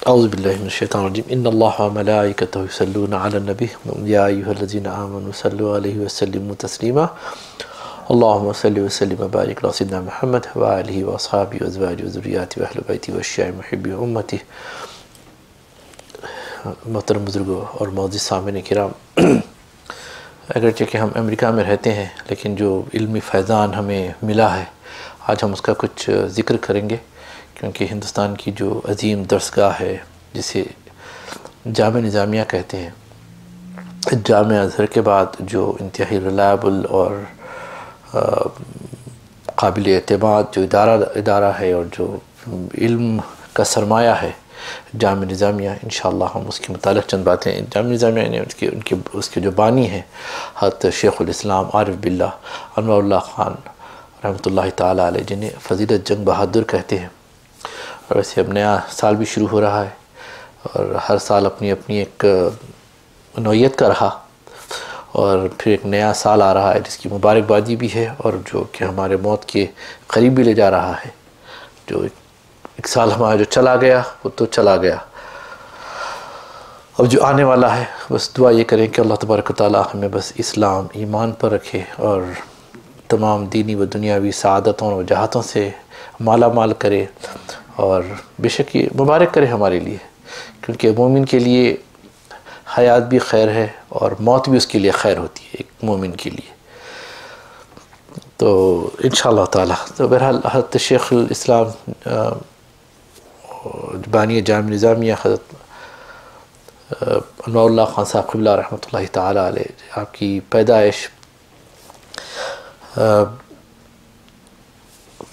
اعوذ باللہ من الشیطان الرجیم ان اللہ و ملائکتہ یصلون علی النبی یا ایھا الذین آمنوا صلوا علیہ وسلموا تسلیما اللہم صل وسلم وبارک علی سیدنا محمد وآلہ واصحابہ وازواجہ وذریاتہ واہل بیتہ والشیعہ محبی امتہ۔ محترم بزرگوں اور معزز سامعین کرام، اگرچہ کہ ہم امریکہ میں رہتے ہیں لیکن جو علمی فیضان ہمیں ملا ہے آج ہم اس کا کچھ ذکر کریں گے، کیونکہ ہندوستان کی جو عظیم درسگاہ ہے جسے جامعہ نظامیہ کہتے ہیں، جامعہ ازہر کے بعد جو انتہائی ریلائبل اور قابل اعتماد جو ادارہ ہے اور جو علم کا سرمایہ ہے جامعہ نظامیہ، انشاءاللہ ہم اس کے متعلق چند باتیں۔ جامعہ نظامیہ نے اس کے جو بانی ہیں حضرت شیخ الاسلام عارف باللہ انور اللہ خان رحمۃ اللہ تعالیٰ علیہ، جنہیں فضیلت جنگ بہادر کہتے ہیں، اور ویسے اب نیا سال بھی شروع ہو رہا ہے اور ہر سال اپنی ایک نوعیت کا رہا، اور پھر ایک نیا سال آ رہا ہے جس کی مبارکبادی بھی ہے اور جو کہ ہمارے موت کے قریب بھی لے جا رہا ہے۔ جو ایک سال ہمارا جو چلا گیا وہ تو چلا گیا، اب جو آنے والا ہے بس دعا یہ کریں کہ اللہ تبارک و تعالیٰ ہمیں بس اسلام ایمان پر رکھے اور تمام دینی و دنیاوی سعادتوں اور وجاہتوں سے مالا مال کرے، اور بے شک یہ مبارک کرے ہمارے لیے، کیونکہ مومن کے لیے حیات بھی خیر ہے اور موت بھی اس کے لیے خیر ہوتی ہے ایک مومن کے لیے۔ تو انشاءاللہ تعالیٰ تو بہرحال حضرت شیخ الاسلام بانی جامعہ نظامیہ حضرت انور اللہ خان صاحب قبلہ رحمۃ اللہ تعالیٰ علیہ، آپ کی پیدائش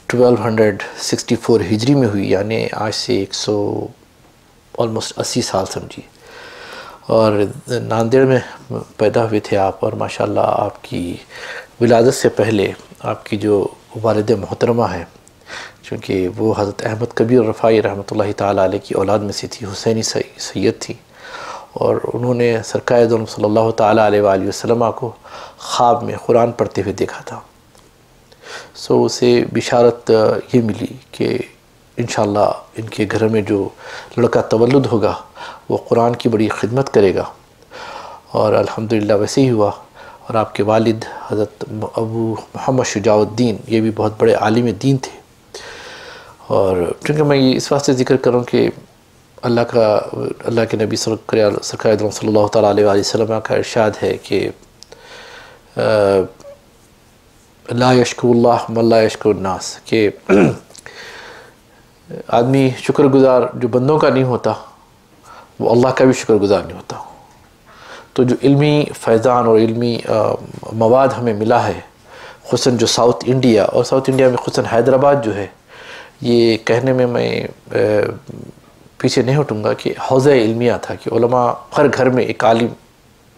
1264 ہجری میں ہوئی، یعنی آج سے 180 سال سمجھیے، اور ناندیڑ میں پیدا ہوئے تھے آپ، اور ماشاءاللہ آپ کی ولادت سے پہلے آپ کی جو والد محترمہ ہے، چونکہ وہ حضرت احمد کبیر رفاعی رحمۃ اللہ تعالیٰ علیہ کی اولاد میں سے تھی، حسینی سید تھی، اور انہوں نے سرکار دو عالم صلی اللہ تعالیٰ علیہ وآلہ وسلم کو خواب میں قرآن پڑھتے ہوئے دیکھا تھا۔ سو اسے بشارت یہ ملی کہ انشاءاللہ ان کے گھر میں جو لڑکا تولد ہوگا وہ قرآن کی بڑی خدمت کرے گا، اور الحمدللہ ویسے ہی ہوا، اور آپ کے والد حضرت ابو محمد شجاع الدین یہ بھی بہت بڑے عالم دین تھے۔ اور چونکہ میں یہ اس واسطے ذکر کروں کہ اللہ کے نبی سرکار دو صلی اللہ تعالیٰ علیہ وسلم کا ارشاد ہے کہ لا یشکر اللہ من لا یشکر الناس، کہ آدمی شکر گزار جو بندوں کا نہیں ہوتا وہ اللہ کا بھی شکر گزار نہیں ہوتا۔ تو جو علمی فیضان اور علمی مواد ہمیں ملا ہے، خصوصاً جو ساؤتھ انڈیا، اور ساؤتھ انڈیا میں خصوصاً حیدرآباد جو ہے، یہ کہنے میں پیچھے نہیں ہٹوں گا کہ حوزہ علمیہ تھا، کہ علماء ہر گھر میں ایک عالم،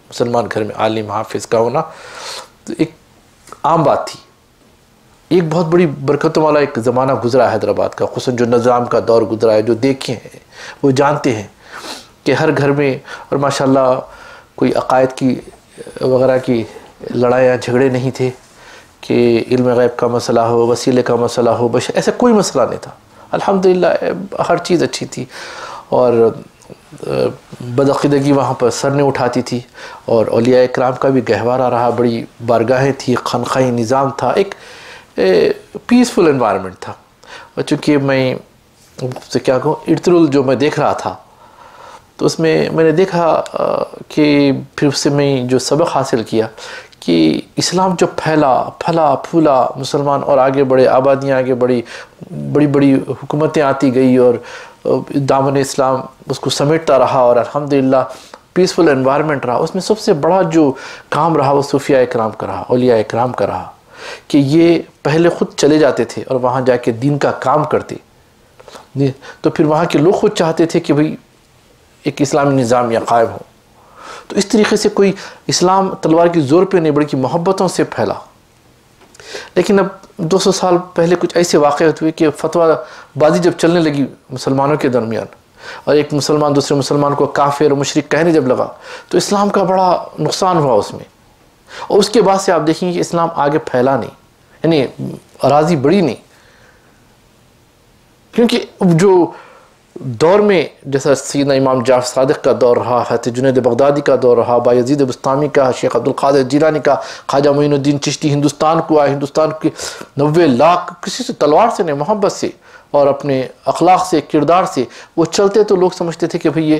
مسلمان گھر میں عالم حافظ کا ہونا تو ایک عام بات تھی۔ ایک بہت بڑی برکتوں والا ایک زمانہ گزرا ہے حیدرآباد کا، خصوصاً جو نظام کا دور گزرا ہے، جو دیکھے ہیں وہ جانتے ہیں کہ ہر گھر میں، اور ماشاءاللہ کوئی عقائد کی وغیرہ کی لڑائیاں جھگڑے نہیں تھے کہ علم غیب کا مسئلہ ہو، وسیلے کا مسئلہ ہو، ایسا کوئی مسئلہ نہیں تھا۔ الحمدللہ ہر چیز اچھی تھی، اور بدعقیدگی وہاں پر سر نہیں اٹھاتی تھی، اور اولیاء اکرام کا بھی گہوارہ رہا، بڑی بارگاہیں تھی، خانقاہی نظام تھا، ایک پیسفل انوائرمنٹ تھا۔ اور چونکہ میں سے کیا کہوں، ارترول جو میں دیکھ رہا تھا تو اس میں نے دیکھا کہ پھر اس سے میں جو سبق حاصل کیا کہ اسلام جو پھلا پھولا، مسلمان اور آگے بڑھے، آبادیاں آگے بڑھی، بڑی حکومتیں آتی گئی، اور دامن اسلام اس کو سمیٹتا رہا، اور الحمدللہ پیسفل انوائرمنٹ رہا۔ اس میں سب سے بڑا جو کام رہا وہ صوفیاء اکرام کا رہا، اولیاء اکرام کا رہا، کہ یہ پہلے خود چلے جاتے تھے اور وہاں جا کے دین کا کام کرتے، تو پھر وہاں کے لوگ خود چاہتے تھے کہ بھئی ایک اسلامی نظام یا قائم ہو۔ تو اس طریقے سے کوئی اسلام تلوار کی زور پہ نہیں بلکہ محبتوں سے پھیلا۔ لیکن اب 200 سال پہلے کچھ ایسے واقعات ہوئے کہ فتویٰ بازی جب چلنے لگی مسلمانوں کے درمیان، اور ایک مسلمان دوسرے مسلمان کو کافر اور مشرک کہنے جب لگا، تو اسلام کا بڑا نقصان ہوا اس میں، اور اس کے بعد سے آپ دیکھیں کہ اسلام آگے پھیلا نہیں، یعنی اراضی بڑی نہیں، کیونکہ جو دور میں جیسا سیدنا امام جعفر صادق کا دور رہا، حضرت جنید بغدادی کا دور رہا، بایزید بستامی کا، شیخ عبدالقادر جیلانی کا، خواجہ معین الدین چشتی ہندوستان کو آئے، ہندوستان کے 90 لاکھ کسی سے تلوار سے نہیں، محبت سے اور اپنے اخلاق سے، کردار سے وہ چلتے تو لوگ سمجھتے تھے کہ بھئی یہ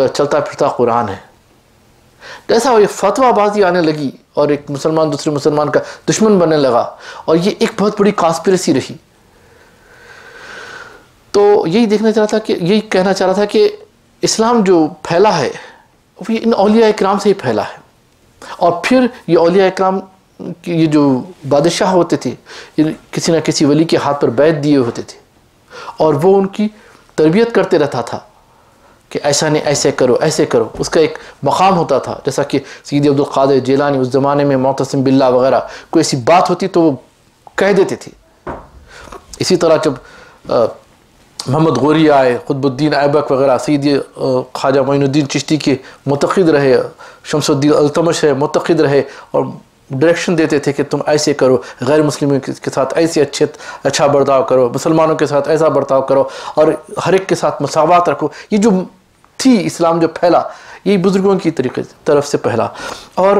چلتا پھرتا قرآن ہے۔ جیسا یہ فتویٰ بازی آنے لگی اور ایک مسلمان دوسرے مسلمان کا دشمن بننے لگا، اور یہ ایک بہت بڑی کانسپریسی رہی، تو یہی دیکھنا چاہ رہا تھا کہ یہی کہنا چاہ رہا تھا کہ اسلام جو پھیلا ہے وہ ان اولیاء اکرام سے ہی پھیلا ہے، اور پھر یہ اولیاء اکرام یہ جو بادشاہ ہوتے تھے کسی نہ کسی ولی کے ہاتھ پر بیعت دیے ہوتے تھے، اور وہ ان کی تربیت کرتے رہتا تھا کہ ایسا نہیں، ایسے کرو، ایسے کرو، اس کا ایک مقام ہوتا تھا۔ جیسا کہ سیدی عبدالقادر جیلانی اس زمانے میں معتصم باللہ وغیرہ کوئی ایسی بات ہوتی تو وہ کہہ دیتے تھے۔ اسی طرح جب محمد غوری آئے، قطب الدین ایبک وغیرہ سیدی خواجہ معین الدین چشتی کے متقد رہے، شمس الدین التمش ہے متقد رہے، اور ڈائریکشن دیتے تھے کہ تم ایسے کرو، غیر مسلموں کے ساتھ ایسے اچھا برتاؤ کرو، مسلمانوں کے ساتھ ایسا برتاؤ کرو، اور ہر ایک کے ساتھ مساوات رکھو۔ یہ جو تھی اسلام جو پھیلا، یہی بزرگوں کی طرف سے پھیلا۔ اور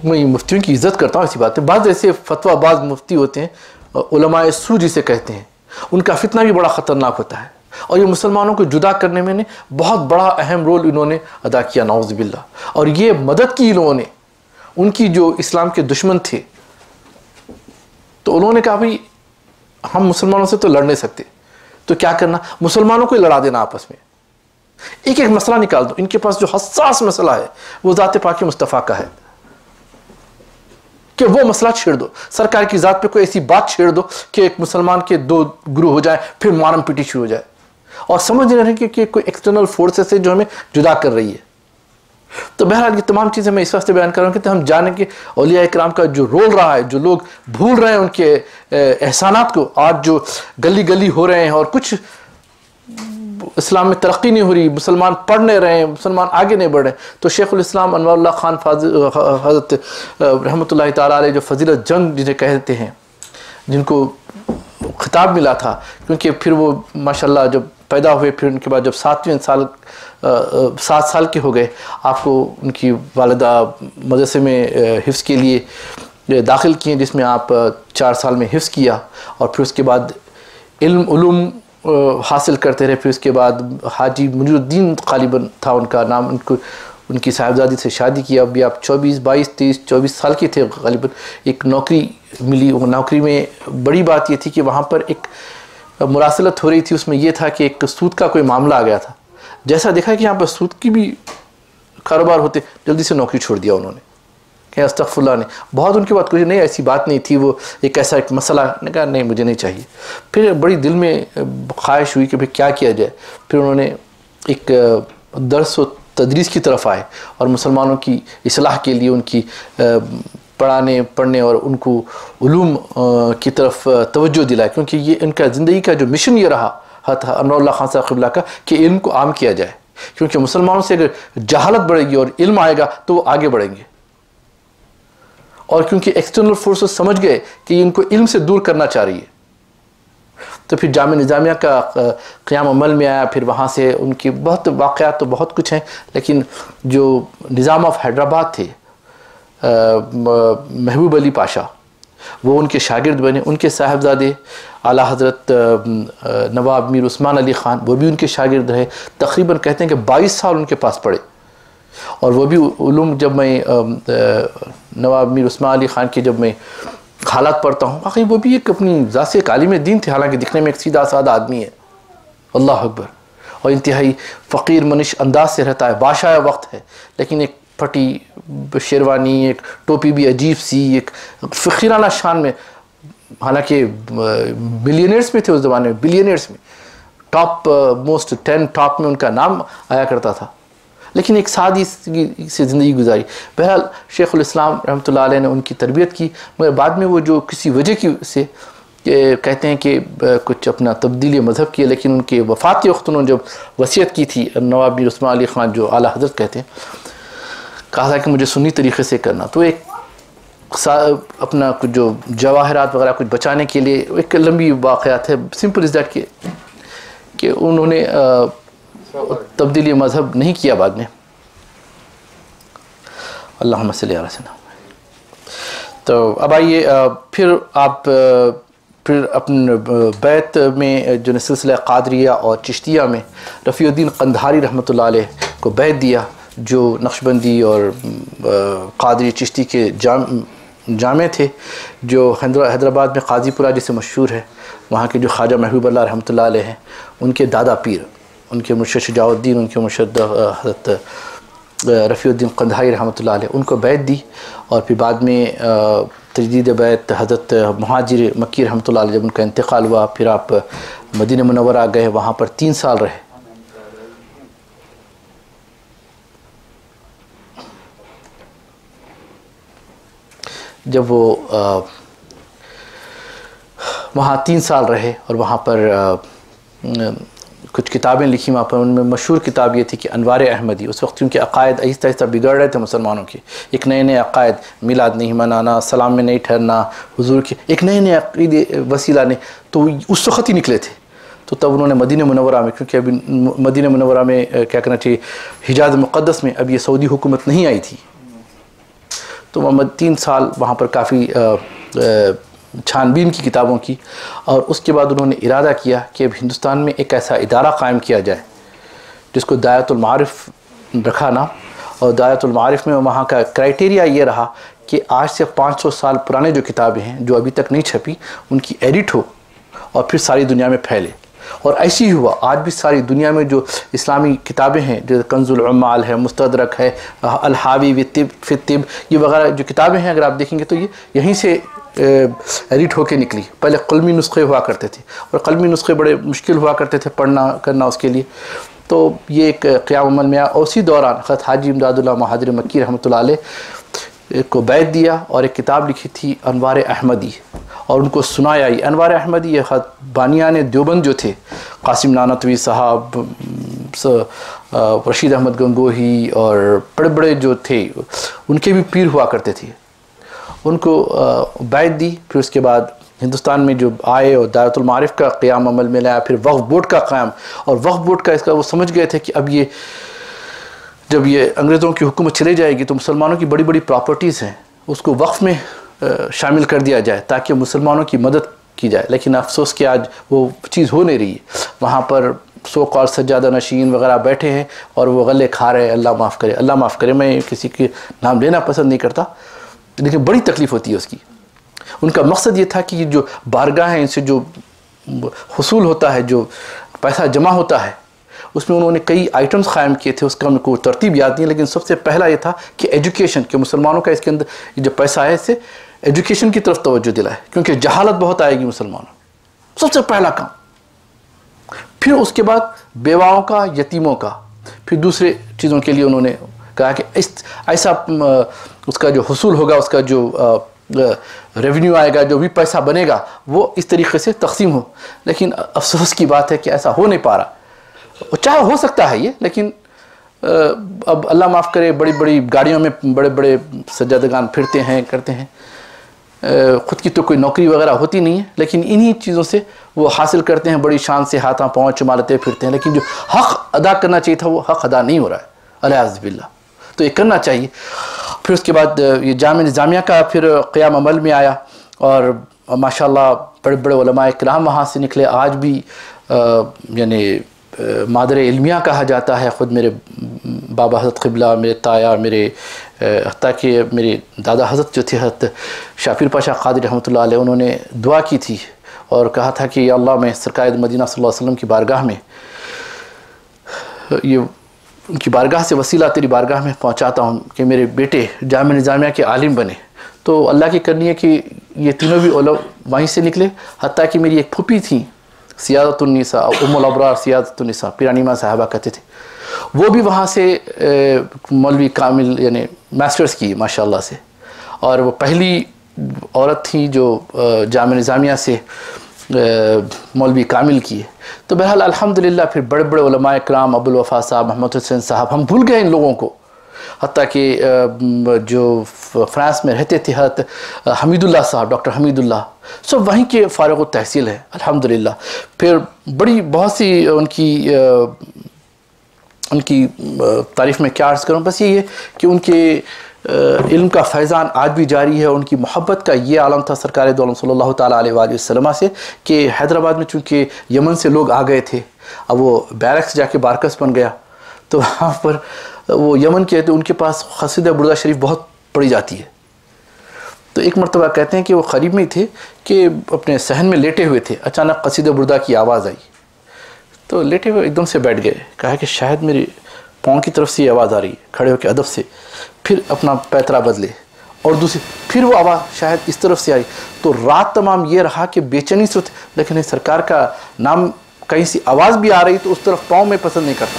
میں مفتیوں کی عزت کرتا ہوں، ایسی بات ہے، بعض ایسے فتویٰ باز مفتی ہوتے ہیں، علماء سو جسے کہتے ہیں، ان کا فتنہ بھی بڑا خطرناک ہوتا ہے، اور یہ مسلمانوں کو جدا کرنے میں نے بہت بڑا اہم رول انہوں نے ادا کیا، نعوذ باللہ۔ اور یہ مدد کی انہوں نے، ان کی جو اسلام کے دشمن تھے، تو انہوں نے کہا بھئی ہم مسلمانوں سے تو لڑ نہیں سکتے، تو کیا کرنا، مسلمانوں کو ہی لڑا دینا آپس میں، ایک ایک مسئلہ نکال دو۔ ان کے پاس جو حساس مسئلہ ہے وہ ذات پاک مصطفیٰ کا ہے، کہ وہ مسئلہ چھیڑ دو، سرکار کی ذات پہ کوئی ایسی بات چھیڑ دو کہ ایک مسلمان کے دو گروہ ہو جائے، پھر مارم پیٹی شروع ہو جائے، اور سمجھ رہے ہیں کہ کوئی ایکسٹرنل فورسز سے جو ہمیں جدا کر رہی ہے۔ تو بہرحال یہ تمام چیزیں میں اس واسطے بیان کر رہا ہوں کہ ہم جانیں کہ اولیاء اکرام کا جو رول رہا ہے، جو لوگ بھول رہے ہیں ان کے احسانات کو، آج جو گلی گلی ہو رہے ہیں اور کچھ اسلام میں ترقی نہیں ہو رہی، مسلمان پڑھ نہیں رہے ہیں، مسلمان آگے نہیں بڑھ رہے ہیں، تو شیخ الاسلام انوار اللہ خان حضرت رحمۃ اللہ تعالیٰ علیہ جو فضیلت جنگ جنہیں کہتے ہیں، جن کو خطاب ملا تھا، کیونکہ پھر وہ ماشاءاللہ جب پیدا ہوئے، پھر ان کے بعد جب 7 سال کے ہو گئے، آپ کو ان کی والدہ مدرسے میں حفظ کے لیے داخل کیے، جس میں آپ 4 سال میں حفظ کیا، اور پھر اس کے بعد علوم حاصل کرتے رہے۔ پھر اس کے بعد حاجی منیر الدین غالباً تھا ان کا نام، ان کی صاحبزادی سے شادی کیا، ابھی آپ 24 سال کے تھے غالباً، ایک نوکری ملی۔ وہ نوکری میں بڑی بات یہ تھی کہ وہاں پر ایک مراسلت ہو رہی تھی، اس میں یہ تھا کہ ایک سود کا کوئی معاملہ آ گیا تھا، جیسا دیکھا کہ یہاں پر سود کی بھی کاروبار ہوتے، جلدی سے نوکری چھوڑ دیا انہوں نے، کہ استغفر اللہ، نے بہت ان کے بعد کوئی نہیں، ایسی بات نہیں تھی، وہ ایک ایک مسئلہ نے کہا نہیں مجھے نہیں چاہیے۔ پھر بڑی دل میں خواہش ہوئی کہ بھئی کیا کیا جائے، پھر انہوں نے ایک درس و تدریس کی طرف آئے، اور مسلمانوں کی اصلاح کے لیے ان کی پڑھنے اور ان کو علوم کی طرف توجہ دلائے، کیونکہ یہ ان کا زندگی کا جو مشن یہ رہا انور اللہ خان صاحب قبلہ کا، کہ علم کو عام کیا جائے، کیونکہ مسلمانوں سے اگر جہالت بڑھے گی اور علم آئے گا تو وہ آگے بڑھیں گے، اور کیونکہ ایکسٹرنل فورسز سمجھ گئے کہ یہ ان کو علم سے دور کرنا چاہ رہی ہے، تو پھر جامعہ نظامیہ کا قیام عمل میں آیا۔ پھر وہاں سے ان کی بہت واقعات تو بہت کچھ ہیں، لیکن جو نظام آف حیدرآباد تھے محبوب علی پاشا، وہ ان کے شاگرد بنے، ان کے صاحبزادے اعلیٰ حضرت نواب میر عثمان علی خان، وہ بھی ان کے شاگرد رہے، تقریباً کہتے ہیں کہ 22 سال ان کے پاس پڑھے، اور وہ بھی علوم جب میں نواب میر عثمان علی خان کے جب میں حالات پڑھتا ہوں، واقعی وہ بھی ایک اپنی ذات سے ایک عالم دین تھے، حالانکہ دکھنے میں ایک سیدھا سادہ آدمی ہے، اللہ اکبر، اور انتہائی فقیر منش انداز سے رہتا ہے، بادشاہ وقت ہے، لیکن ایک پھٹی شیروانی، ایک ٹوپی بھی عجیب سی، ایک فقیرانہ شان میں، حالانکہ بلینئرز میں تھے اس زمانے میں، بلینئرز میں ٹاپ موسٹ 10 ٹاپ میں ان کا نام آیا کرتا تھا، لیکن ایک سادی سے زندگی گزاری۔ بہرحال شیخ الاسلام رحمۃ اللہ علیہ نے ان کی تربیت کی، مگر بعد میں وہ جو کسی وجہ کی سے کہتے ہیں کہ کچھ اپنا تبدیلی مذہب کیا، لیکن ان کے وفات کے وقت انہوں نے جب وصیت کی تھی، نواب میر عثمان علی خان جو اعلیٰ حضرت کہتے ہیں، کہا تھا کہ مجھے سنی طریقے سے کرنا، تو ایک اپنا کچھ جو جواہرات وغیرہ کچھ بچانے کے لیے ایک لمبی واقعات ہے، سمپل از دیٹ کہ کہ انہوں نے تبدیلی مذہب نہیں کیا بعد میں. اللہم صلی علی سیدنا. تو اب آئیے پھر آپ پھر اپنے بیت میں جو سلسلہ قادریہ اور چشتیہ میں رفیع الدین قندھاری رحمۃ اللہ علیہ کو بیت دیا، جو نقشبندی اور قادری چشتی کے جامع تھے، جو حیدرآباد میں قاضی پورہ جسے مشہور ہے، وہاں کے جو خواجہ محبوب اللہ رحمۃ اللہ علیہ ہیں، ان کے دادا پیر، ان کے مرشد شجاع الدین، ان کے مرشد حضرت رفیع الدین قندھاری رحمۃ اللہ علیہ، ان کو بیت دی. اور پھر بعد میں تجدید بیت حضرت مہاجر مکی رحمۃ اللہ علیہ جب ان کا انتقال ہوا، پھر آپ مدینہ منورہ گئے، وہاں پر 3 سال رہے. جب وہ وہاں 3 سال رہے اور وہاں پر کچھ کتابیں لکھی وہاں پر، ان میں مشہور کتاب یہ تھی کہ انوار احمدی. اس وقت کیونکہ عقائد آہستہ آہستہ بگڑ رہے تھے مسلمانوں کے، ایک نئے نئے عقائد، میلاد نہیں منانا، سلام میں نہیں ٹھہرنا، حضور کے ایک نئے نئے عقیدے وسیلہ نے، تو اس وقت ہی نکلے تھے. تو تب انہوں نے مدینہ منورہ میں، کیونکہ ابھی مدینہ منورہ میں کیا کہنا چاہیے، حجاز مقدس میں اب یہ سعودی حکومت نہیں آئی تھی، تو محمد 3 سال وہاں پر کافی چھان بین کی کتابوں کی. اور اس کے بعد انہوں نے ارادہ کیا کہ اب ہندوستان میں ایک ایسا ادارہ قائم کیا جائے جس کو دائرۃ المعارف رکھا نام. اور دائرۃ المعارف میں وہاں کا کرائٹیریا یہ رہا کہ آج سے 500 سال پرانے جو کتابیں ہیں جو ابھی تک نہیں چھپی، ان کی ایڈٹ ہو اور پھر ساری دنیا میں پھیلے. اور ایسی ہی ہوا. آج بھی ساری دنیا میں جو اسلامی کتابیں ہیں، جو کنز العمال ہے، مستدرک ہے، الحاوی فی الطب، یہ وغیرہ جو کتابیں ہیں، اگر آپ دیکھیں گے تو یہ یہیں سے ایڈٹ ہو کے نکلی. پہلے قلمی نسخے ہوا کرتے تھے، اور قلمی نسخے بڑے مشکل ہوا کرتے تھے پڑھنا کرنا اس کے لیے. تو یہ ایک قیام عمل میں آیا. اسی دوران خط حاجی امداد اللہ مہاجر مکی رحمۃ اللہ علیہ کو بیت دیا اور ایک کتاب لکھی تھی انوار احمدی، اور ان کو سنایا. یہ انوار احمدی یہ خط بانیان دیوبند جو تھے، قاسم نانوتوی صاحب، رشید احمد گنگوہی اور بڑے بڑے جو تھے، ان کے بھی پیر ہوا کرتے تھے، ان کو بیت دی. پھر اس کے بعد ہندوستان میں جو آئے اور دائرۃ المعارف کا قیام عمل میں لایا، پھر وقف بورڈ کا قیام. اور وقف بورڈ کا اس کا وہ سمجھ گئے تھے کہ اب یہ جب یہ انگریزوں کی حکومت چلے جائے گی تو مسلمانوں کی بڑی بڑی پراپرٹیز ہیں، اس کو وقف میں شامل کر دیا جائے تاکہ مسلمانوں کی مدد کی جائے. لیکن افسوس کہ آج وہ چیز ہو نہیں رہی ہے. وہاں پر سو قال سجادہ نشین وغیرہ بیٹھے ہیں اور وہ غلے کھا رہے ہیں. اللہ معاف کرے، اللہ معاف کرے، میں کسی کے نام لینا پسند نہیں کرتا، لیکن بڑی تکلیف ہوتی ہے اس کی. ان کا مقصد یہ تھا کہ یہ جو بارگاہ ہیں، ان سے جو حصول ہوتا ہے، جو پیسہ جمع ہوتا ہے، اس میں انہوں نے کئی آئٹمز قائم کیے تھے. اس کا ان کو ترتیب یاد نہیں، لیکن سب سے پہلا یہ تھا کہ ایجوکیشن، کہ مسلمانوں کا اس کے اندر یہ جو پیسہ ہے، اس سے ایجوکیشن کی طرف توجہ دلائے، کیونکہ جہالت بہت آئے گی مسلمانوں. سب سے پہلا کام. پھر اس کے بعد بیواؤں کا، یتیموں کا، پھر دوسرے چیزوں کے لیے انہوں نے کہا کہ ایسا اس کا جو حصول ہوگا، اس کا جو ریونیو آئے گا، جو بھی پیسہ بنے گا، وہ اس طریقے سے تقسیم ہو. لیکن افسوس کی بات ہے کہ ایسا ہو نہیں پا رہا. چاہے ہو سکتا ہے یہ، لیکن اب اللہ معاف کرے، بڑی بڑی گاڑیوں میں بڑے بڑے سجادگان پھرتے ہیں، کرتے ہیں. خود کی تو کوئی نوکری وغیرہ ہوتی نہیں ہے، لیکن انہی چیزوں سے وہ حاصل کرتے ہیں، بڑی شان سے ہاتھاں پاؤں چمالتے پھرتے ہیں. لیکن جو حق ادا کرنا چاہیے تھا وہ حق ادا نہیں ہو رہا ہے، العیاذ باللہ. تو یہ کرنا چاہیے. پھر اس کے بعد یہ جامع نظامیہ کا پھر قیام عمل میں آیا، اور ماشاءاللہ بڑے بڑے علماء کرام وہاں سے نکلے. آج بھی یعنی مادر علمیہ کہا جاتا ہے. خود میرے بابا حضرت قبلہ، میرے تایا، میرے حتیٰ کہ میرے دادا حضرت جو تھے حضرت شاپیر پاشا قادری رحمۃ اللہ علیہ، انہوں نے دعا کی تھی اور کہا تھا کہ یا اللہ، میں سرکار مدینہ صلی اللہ علیہ وسلم کی بارگاہ میں، یہ ان کی بارگاہ سے وسیلہ تیری بارگاہ میں پہنچاتا ہوں کہ میرے بیٹے جامع نظامیہ کے عالم بنے. تو اللہ کی کرنی ہے کہ یہ تینوں بھی علماء وہیں سے نکلے. حتیٰ کہ میری ایک پھوپھی تھیں، سیادت النساء، ام الابرار سیادت النساء، پیرانی ماں صاحبہ کہتے تھے، وہ بھی وہاں سے مولوی کامل یعنی ماسٹرز کی ماشاءاللہ سے. اور وہ پہلی عورت تھی جو جامع نظامیہ سے مولوی کامل کی ہے. تو بہرحال الحمدللہ پھر بڑے بڑے علماء کرام، ابو الوفا صاحب، محمد حسین صاحب، ہم بھول گئے ان لوگوں کو. حتیٰ کہ جو فرانس میں رہتے تھے حضرت حمید اللہ صاحب، ڈاکٹر حمید اللہ، سب وہیں کے فارغ التحصیل ہیں الحمدللہ. پھر بڑی بہت سی ان کی تعریف میں کیا عرض کروں، بس یہ ہے کہ ان کے علم کا فیضان آج بھی جاری ہے. ان کی محبت کا یہ عالم تھا سرکار دو عالم صلی اللہ تعالیٰ علیہ وآلہ وسلم سے کہ حیدرآباد میں چونکہ یمن سے لوگ آ گئے تھے، اب وہ بیرکس جا کے بارکس بن گیا، تو وہاں پر وہ یمن کے ان کے پاس قصیدہ بردہ شریف بہت پڑھی جاتی ہے. تو ایک مرتبہ کہتے ہیں کہ وہ قریب میں تھے کہ اپنے صحن میں لیٹے ہوئے تھے، اچانک قصیدہ بردہ کی آواز آئی، تو لیٹے ہوئے ایک دم سے بیٹھ گئے. کہا کہ شاید میری پاؤں کی طرف سے یہ آواز آ رہی ہے. کھڑے ہو کے ادب سے پھر اپنا پیترا بدلے اور دوسری پھر وہ آواز شاید اس طرف سے آئی. تو رات تمام یہ رہا کہ بے چینی سے، لیکن سرکار کا نام کہیں سے آواز بھی آ رہی تو اس طرف پاؤں میں پسند نہیں کرتا.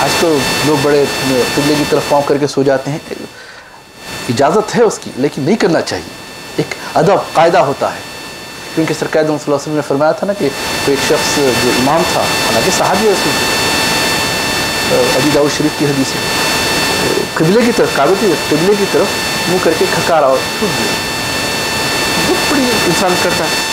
آج تو لوگ بڑے قبلے کی طرف پاؤں کر کے سو جاتے ہیں، اجازت ہے اس کی لیکن نہیں کرنا چاہیے. ایک ادب قاعدہ ہوتا ہے، کیونکہ سرکار صلی اللہ علیہ وسلم نے فرمایا تھا نا کہ ایک شخص جو امام تھا، حالانکہ صحابی رسول، ابی داؤد شریف کی حدیث ہے، قبلے کی طرف، کعبے کی قبلے کی طرف منہ کر کے کھکارا اور چھوٹ گیا. بہت بڑی انسان کرتا ہے.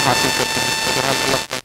حاصل کرتے ہیں.